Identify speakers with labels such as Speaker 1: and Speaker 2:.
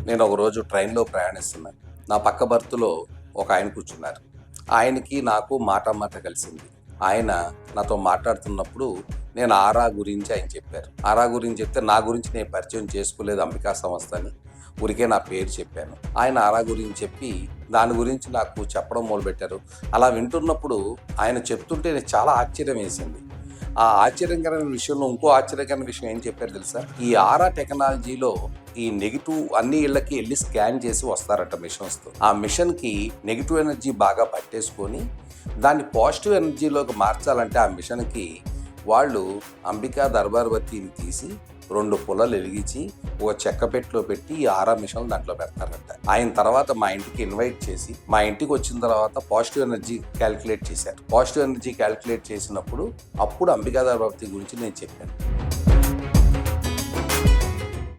Speaker 1: నేను ఒకరోజు ట్రైన్లో ప్రయాణిస్తున్నాను. నా పక్క బర్త్లో ఒక ఆయన కూర్చున్నారు. ఆయనకి నాకు మాట కలిసింది. ఆయన నాతో మాట్లాడుతున్నప్పుడు నేను ఆరా గురించి ఆయన చెప్పారు. ఆరా గురించి చెప్తే నా గురించి నేను పరిచయం చేసుకోలేదు అంబికా సంస్థ అని. ఊరికే నా పేరు చెప్పాను. ఆయన ఆరా గురించి చెప్పి దాని గురించి నాకు చెప్పడం మొదలుపెట్టారు. అలా వింటున్నప్పుడు ఆయన చెప్తుంటే నాకు చాలా ఆశ్చర్యం వేసింది. ఆ ఆశ్చర్యకరమైన విషయంలో ఇంకో ఆశ్చర్యకరమైన విషయం ఏం చెప్పారు తెలుసా? ఈ ఆరా టెక్నాలజీలో ఈ నెగిటివ్ అన్ని ఇళ్ళకి వెళ్ళి స్కాన్ చేసి వస్తారట మిషన్స్తో. ఆ మిషన్కి నెగిటివ్ ఎనర్జీ బాగా పట్టేసుకొని దాన్ని పాజిటివ్ ఎనర్జీలోకి మార్చాలంటే ఆ మిషన్కి వాళ్ళు అంబికా దర్బార్వతిని తీసి 2 పుల్లలు వెలిగించి ఒక చెక్క పెట్టెలో పెట్టి ఈ ఆరా మిషన్లు దాంట్లో పెడతారట. ఆయన తర్వాత మా ఇంటికి ఇన్వైట్ చేసి మా ఇంటికి వచ్చిన తర్వాత పాజిటివ్ ఎనర్జీ క్యాలిక్యులేట్ చేశారు. పాజిటివ్ ఎనర్జీ క్యాలిక్యులేట్ చేసినప్పుడు అప్పుడు అంబికా దర్బార్వతి గురించి నేను చెప్పాను.